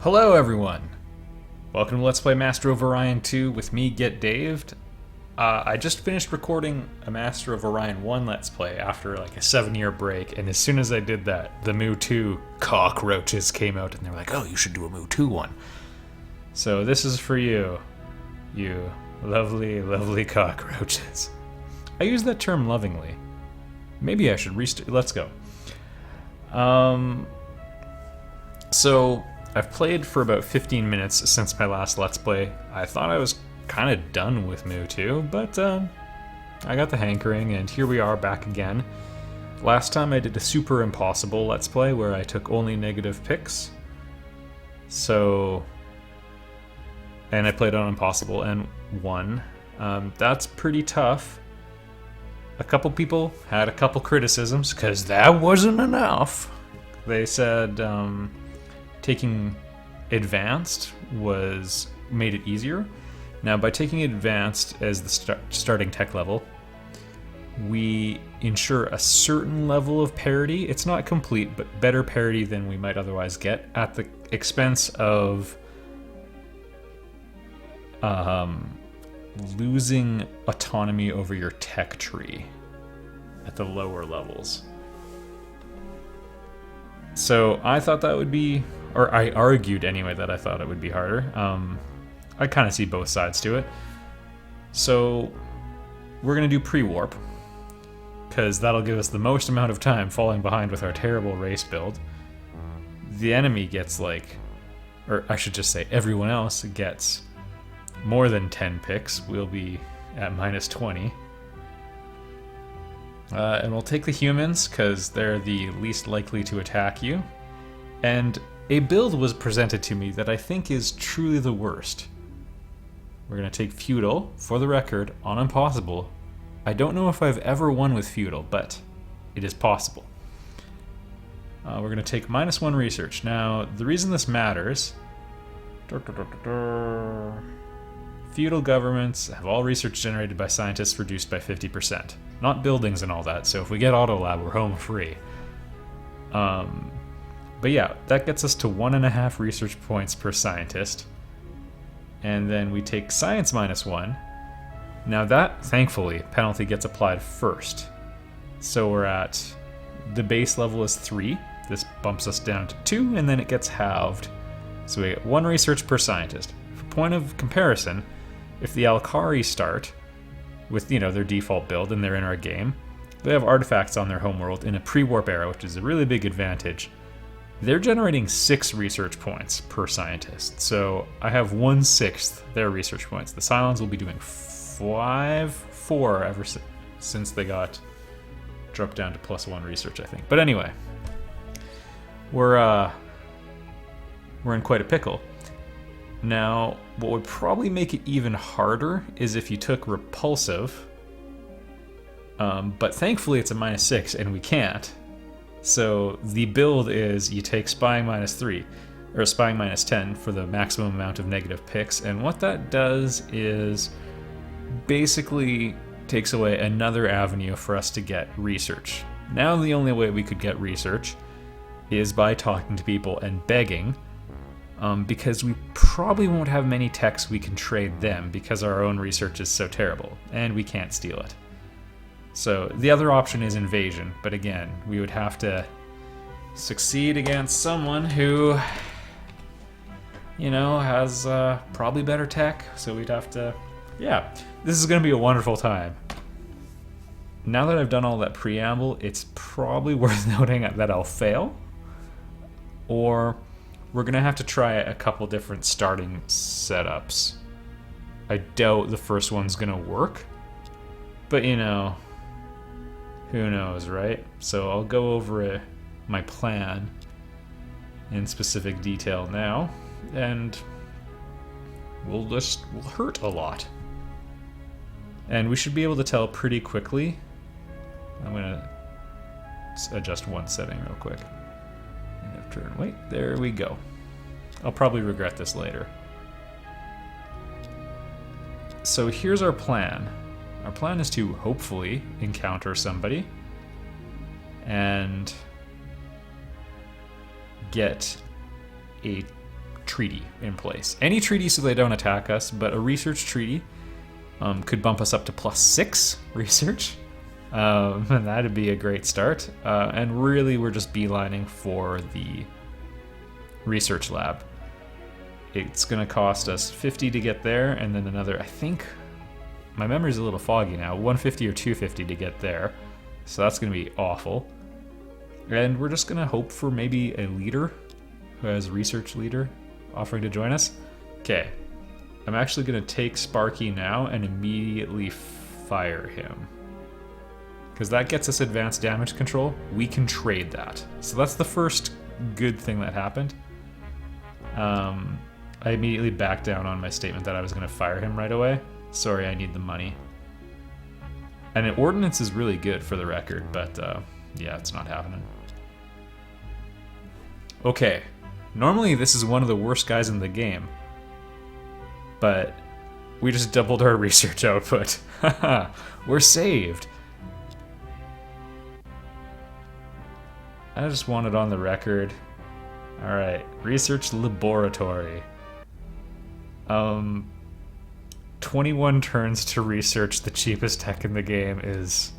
Hello everyone! Welcome to Let's Play Master of Orion 2 with me, Get Daved. I just finished recording a Master of Orion 1 Let's Play after like a 7-year break, and as soon as I did that, the Mu 2 cockroaches came out and they were like, oh, you should do a Mu 2 one. So this is for you, you lovely, lovely cockroaches. I use that term lovingly. Maybe I should let's go. So I've played for about 15 minutes since my last Let's Play. I thought I was kind of done with Mu 2, but I got the hankering, and here we are back again. Last time I did a super impossible Let's Play where I took only negative picks. And I played on impossible and won. That's pretty tough. A couple people had a couple criticisms, because that wasn't enough. They said taking advanced made it easier. Now, by taking advanced as the starting tech level, we ensure a certain level of parity. It's not complete, but better parity than we might otherwise get at the expense of losing autonomy over your tech tree at the lower levels. So I thought that would be, or I argued anyway that I thought it would be harder. I kind of see both sides to it. So we're going to do pre-warp, because that'll give us the most amount of time falling behind with our terrible race build. The enemy gets or I should just say everyone else gets more than 10 picks. We'll be at minus 20. And we'll take the humans, because they're the least likely to attack you. And a build was presented to me that I think is truly the worst. We're going to take Feudal, for the record, on Impossible. I don't know if I've ever won with Feudal, but it is possible. We're going to take minus 1 research. Now, the reason this matters... Feudal governments have all research generated by scientists reduced by 50%. Not buildings and all that, so if we get Autolab, we're home free. But yeah, that gets us to 1.5 research points per scientist. And then we take science minus 1. Now that, thankfully, penalty gets applied first. So we're at, the base level is 3. This bumps us down to 2, and then it gets halved. So we get 1 research per scientist. For point of comparison, if the Alkari start with, their default build and they're in our game, they have artifacts on their homeworld in a pre-warp era, which is a really big advantage. They're generating 6 research points per scientist, so I have 1/6 their research points. The Cylons will be doing 4 ever since they got dropped down to +1 research, I think. But anyway, we're in quite a pickle. Now, what would probably make it even harder is if you took repulsive, but thankfully it's a -6 and we can't. So the build is you take spying -3, or spying -10 for the maximum amount of negative picks, and what that does is basically takes away another avenue for us to get research. Now the only way we could get research is by talking to people and begging, because we probably won't have many techs we can trade them because our own research is so terrible, and we can't steal it. So the other option is invasion, but again, we would have to succeed against someone who, has probably better tech, so we'd have to... Yeah, this is going to be a wonderful time. Now that I've done all that preamble, it's probably worth noting that I'll fail, or we're going to have to try a couple different starting setups. I doubt the first one's going to work, but who knows, right? So I'll go over my plan in specific detail now, and we'll hurt a lot. And we should be able to tell pretty quickly. I'm going to adjust one setting real quick. Wait, there we go. I'll probably regret this later. So here's our plan. Our plan is to hopefully encounter somebody and get a treaty in place. Any treaty so they don't attack us, but a research treaty could bump us up to +6 research. And that'd be a great start. And really, we're just beelining for the research lab. It's going to cost us 50 to get there, and then another, I think, my memory's a little foggy now, 150 or 250 to get there. So that's going to be awful. And we're just going to hope for maybe a leader who has a research leader offering to join us. Okay, I'm actually going to take Sparky now and immediately fire him. Because that gets us advanced damage control. We can trade that. So that's the first good thing that happened. I immediately backed down on my statement that I was going to fire him right away. Sorry, I need the money. And an ordnance is really good for the record, but yeah, it's not happening. Okay, normally this is one of the worst guys in the game, but we just doubled our research output. Haha, we're saved. I just want it on the record. Alright, research laboratory. 21 turns to research the cheapest tech in the game is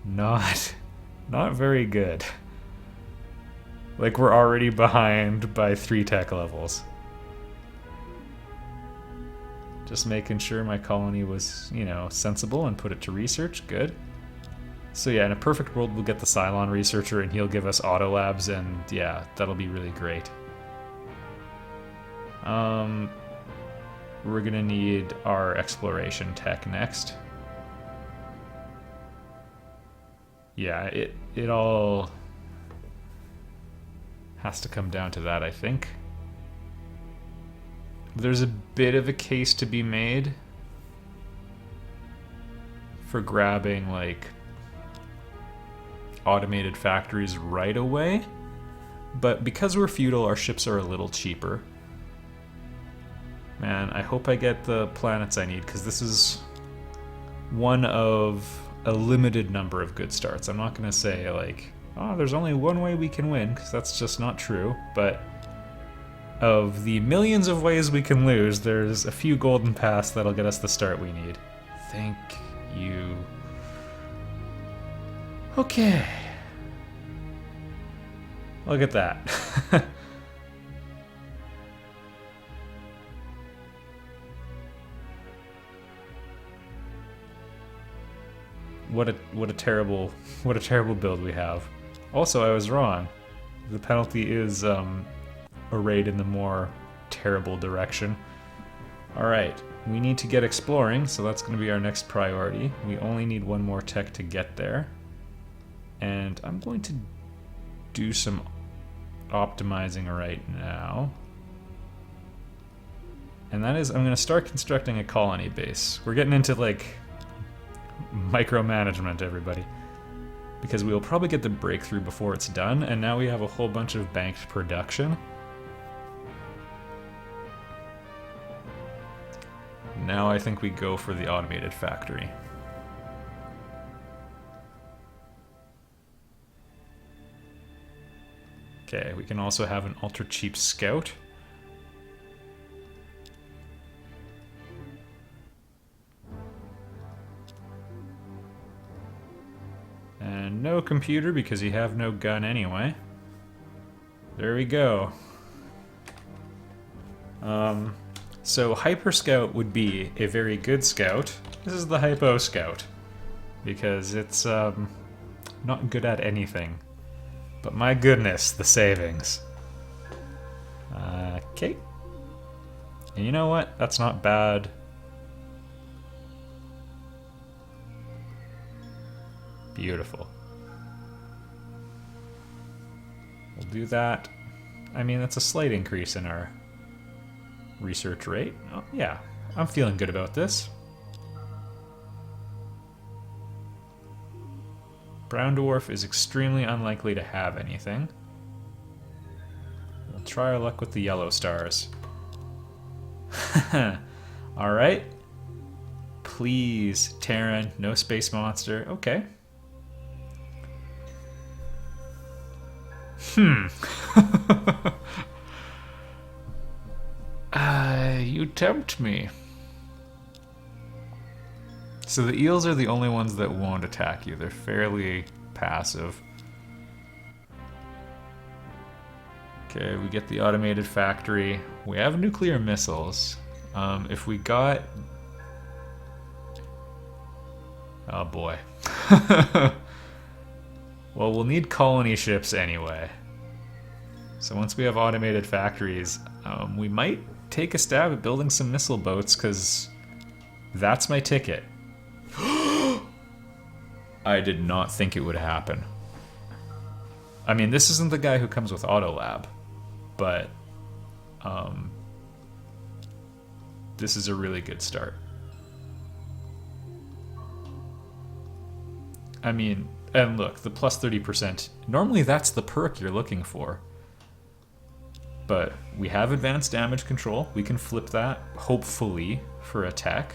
not very good. Like, we're already behind by 3 tech levels. Just making sure my colony was, you know, sensible and put it to research. Good. So yeah, in a perfect world, we'll get the Cylon researcher and he'll give us auto labs, and yeah, that'll be really great. We're gonna need our exploration tech next. Yeah, it all has to come down to that, I think. There's a bit of a case to be made for grabbing, like, automated factories right away, but because we're feudal, our ships are a little cheaper. Man, I hope I get the planets I need, because this is one of a limited number of good starts. I'm not going to say, like, oh, there's only one way we can win, because that's just not true, but of the millions of ways we can lose, there's a few golden paths that'll get us the start we need. Thank you. Okay. Look at that. What a terrible build we have. Also, I was wrong. The penalty is arrayed in the more terrible direction. All right, we need to get exploring, so that's going to be our next priority. We only need one more tech to get there. And I'm going to do some optimizing right now. And that is, I'm going to start constructing a colony base. We're getting into, like, micromanagement, everybody. Because we will probably get the breakthrough before it's done, and now we have a whole bunch of banked production. Now I think we go for the automated factory. Okay, we can also have an ultra cheap scout. And no computer because you have no gun anyway. There we go. So Hyper Scout would be a very good scout. This is the Hypo Scout because it's not good at anything. But my goodness, the savings. Okay. And you know what? That's not bad. Beautiful. We'll do that. I mean, that's a slight increase in our research rate. Oh, yeah, I'm feeling good about this. Brown Dwarf is extremely unlikely to have anything. We'll try our luck with the yellow stars. Alright. Please, Terran, no space monster. Okay. You tempt me. So the eels are the only ones that won't attack you. They're fairly passive. Okay, we get the automated factory. We have nuclear missiles. If we got... Oh boy. Well, we'll need colony ships anyway. So once we have automated factories, we might take a stab at building some missile boats, because that's my ticket. I did not think it would happen. I mean, this isn't the guy who comes with Autolab, but this is a really good start. I mean, and look, the plus 30%, normally that's the perk you're looking for. But we have advanced damage control. We can flip that, hopefully, for attack.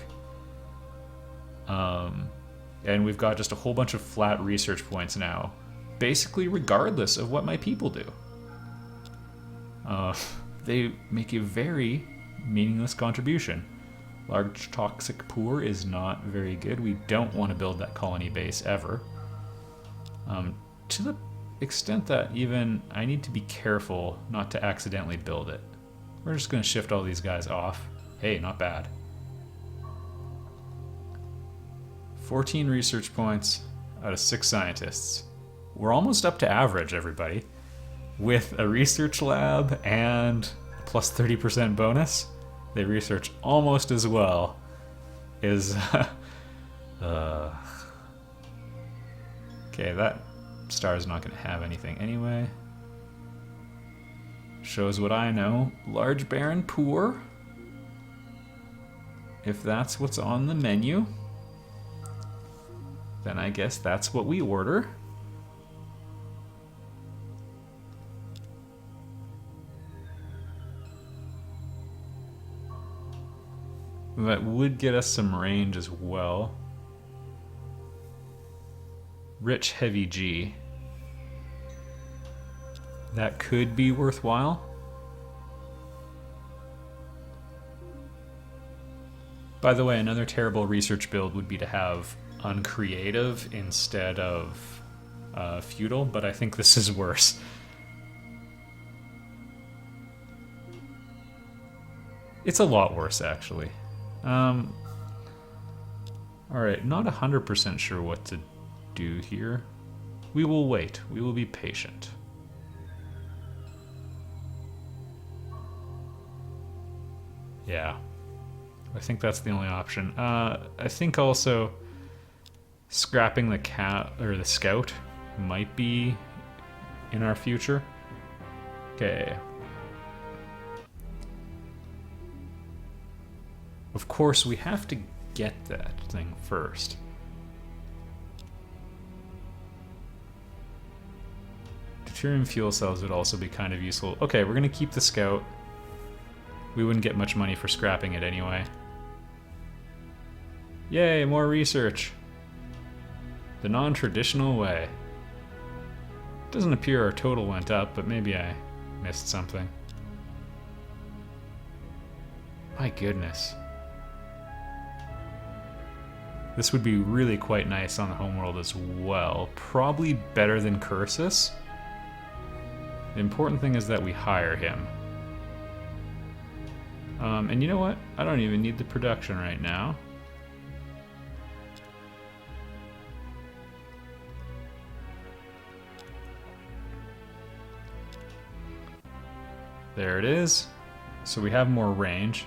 And we've got just a whole bunch of flat research points now, basically regardless of what my people do. They make a very meaningless contribution. Large toxic poor is not very good. We don't want to build that colony base ever. To the extent that even I need to be careful not to accidentally build it. We're just going to shift all these guys off. Hey, not bad. 14 research points out of 6 scientists. We're almost up to average, everybody. With a research lab and plus 30% bonus, they research almost as well as... Okay, that star is not going to have anything anyway. Shows what I know. Large, barren, poor. If that's what's on the menu, then I guess that's what we order. That would get us some range as well. Rich heavy G. That could be worthwhile. By the way, another terrible research build would be to have uncreative instead of feudal, but I think this is worse. It's a lot worse, actually. Alright, not 100% sure what to do here. We will wait. We will be patient. Yeah. I think that's the only option. I think also scrapping the the scout might be in our future. Okay. Of course, we have to get that thing first. Deuterium fuel cells would also be kind of useful. Okay, we're gonna keep the scout. We wouldn't get much money for scrapping it anyway. Yay, more research. The non-traditional way. Doesn't appear our total went up, but maybe I missed something. My goodness. This would be really quite nice on the homeworld as well. Probably better than Cursus. The important thing is that we hire him. And you know what? I don't even need the production right now. There it is. So we have more range.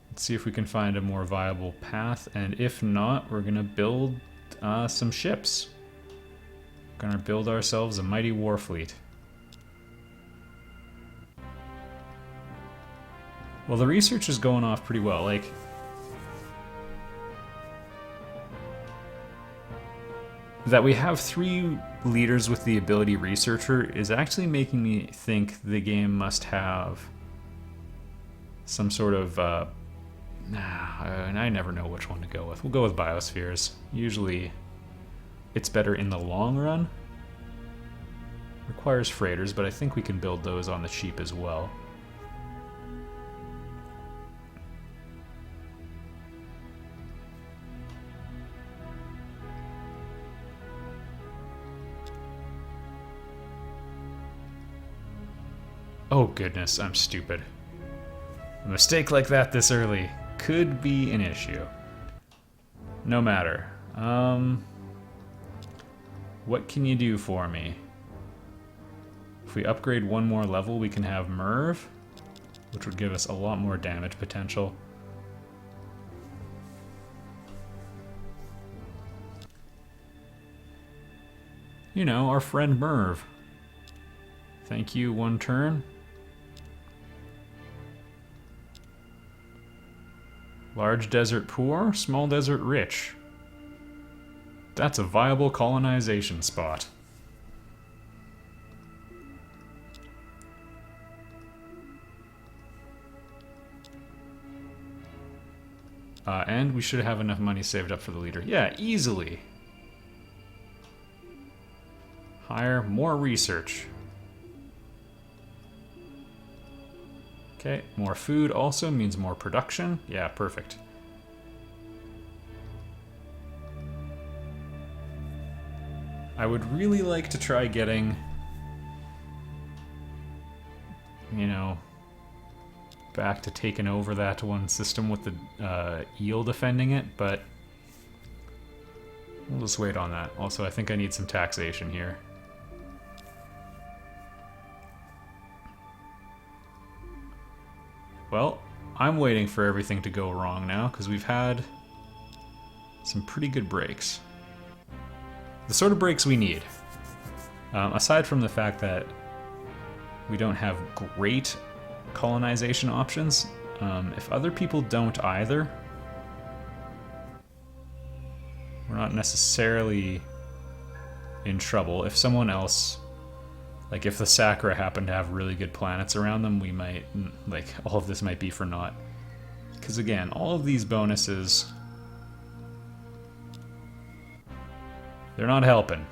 Let's see if we can find a more viable path, and if not, we're gonna build some ships. Gonna build ourselves a mighty war fleet. Well, the research is going off pretty well. Like, that we have 3 leaders with the ability researcher is actually making me think the game must have some sort of and I never know which one to go with. We'll go with biospheres. Usually it's better in the long run. Requires freighters, but I think we can build those on the cheap as well. Oh goodness, I'm stupid. A mistake like that this early could be an issue. No matter. What can you do for me? If we upgrade one more level, we can have Merv, which would give us a lot more damage potential. You know, our friend Merv. Thank you, one turn. Large desert poor, small desert rich. That's a viable colonization spot. And we should have enough money saved up for the leader. Yeah, easily. Hire more research. Okay, more food also means more production. Yeah, perfect. I would really like to try getting, you know, back to taking over that one system with the eel defending it, but we'll just wait on that. Also, I think I need some taxation here. Well, I'm waiting for everything to go wrong now, because we've had some pretty good breaks. The sort of breaks we need. Aside from the fact that we don't have great colonization options, if other people don't either, we're not necessarily in trouble. If someone else, like if the Sakura happen to have really good planets around them, we might, like, all of this might be for naught. Because again, all of these bonuses, they're not helping.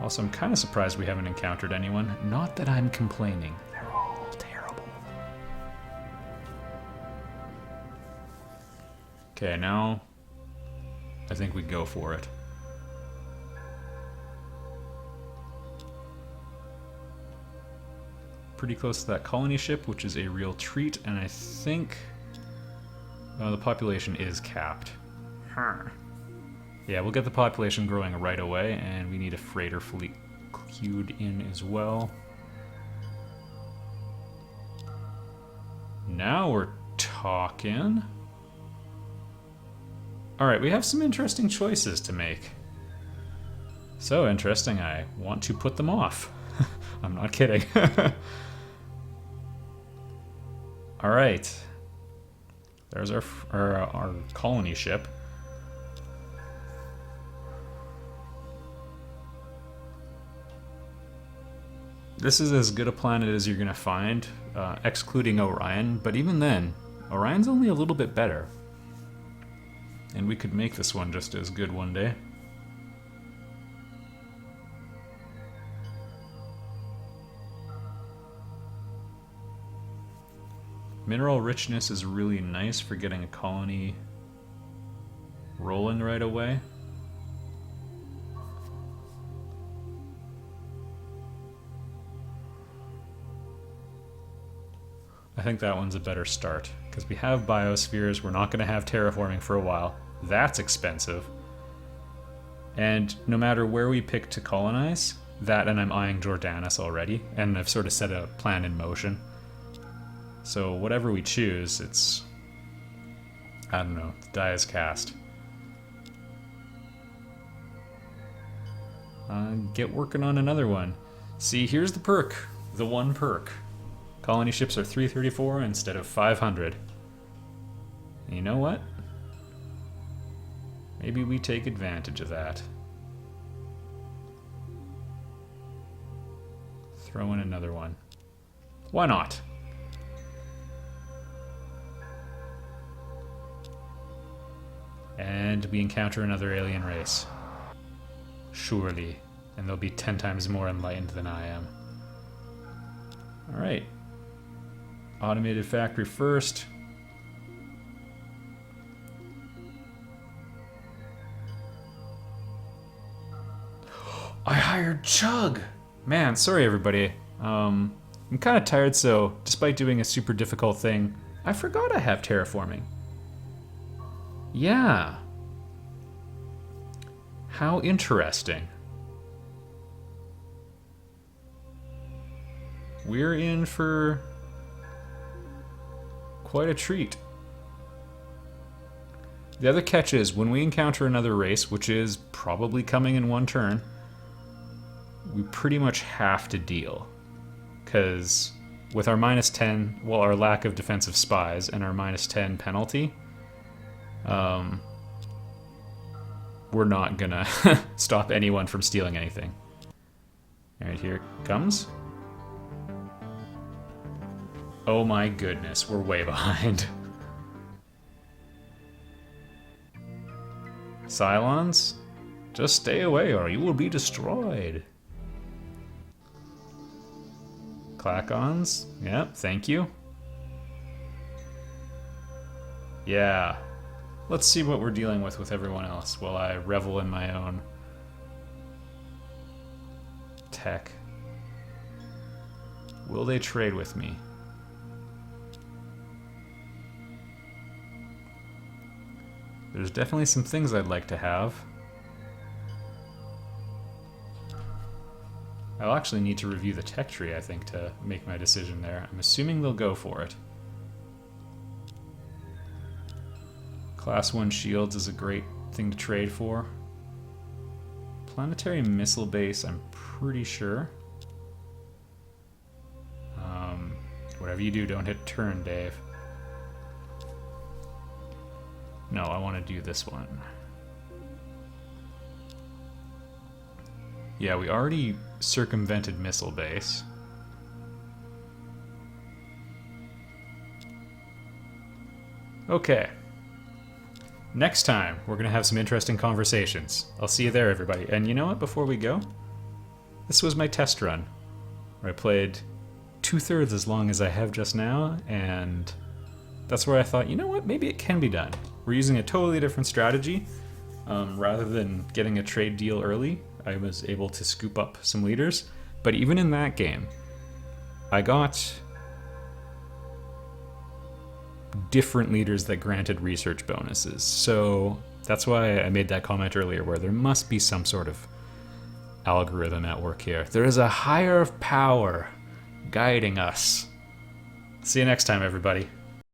Also, I'm kind of surprised we haven't encountered anyone. Not that I'm complaining. They're all terrible. Okay, now I think we go for it. Pretty close to that colony ship, which is a real treat, and I think the population is capped. Yeah, we'll get the population growing right away, and we need a freighter fleet queued in as well. Now we're talking. Alright, we have some interesting choices to make. So interesting, I want to put them off. I'm not kidding. Alright. There's our colony ship. This is as good a planet as you're going to find, excluding Orion, but even then, Orion's only a little bit better. And we could make this one just as good one day. Mineral richness is really nice for getting a colony rolling right away. I think that one's a better start, because we have biospheres, we're not going to have terraforming for a while. That's expensive. And no matter where we pick to colonize, that, and I'm eyeing Jordanus already, and I've sort of set a plan in motion. So whatever we choose, it's, I don't know, the die is cast. Get working on another one. See, here's the perk, the one perk. Colony ships are 334 instead of 500. And you know what? Maybe we take advantage of that. Throw in another one. Why not? And we encounter another alien race. Surely. And they'll be 10 times more enlightened than I am. Alright. Automated factory first. I hired Chug! Man, sorry everybody. I'm kind of tired, so despite doing a super difficult thing, I forgot I have terraforming. Yeah. How interesting. We're in for quite a treat. The other catch is, when we encounter another race, which is probably coming in one turn, we pretty much have to deal. Because with our -10, well, our lack of defensive spies and our -10 penalty, we're not gonna stop anyone from stealing anything. Alright, here it comes. Oh my goodness, we're way behind. Cylons, just stay away or you will be destroyed. Clackons, yep, thank you. Yeah, let's see what we're dealing with everyone else while I revel in my own tech. Will they trade with me? There's definitely some things I'd like to have. I'll actually need to review the tech tree, I think, to make my decision there. I'm assuming they'll go for it. Class 1 shields is a great thing to trade for. Planetary missile base, I'm pretty sure. Whatever you do, don't hit turn, Dave. No, I want to do this one. Yeah, we already circumvented missile base. Okay. Next time, we're going to have some interesting conversations. I'll see you there, everybody. And you know what, before we go? This was my test run, where I played 2/3 as long as I have just now, and that's where I thought, you know what, maybe it can be done. We're using a totally different strategy. Rather than getting a trade deal early, I was able to scoop up some leaders. But even in that game, I got different leaders that granted research bonuses. So that's why I made that comment earlier, where there must be some sort of algorithm at work here. There is a higher power guiding us. See you next time, everybody.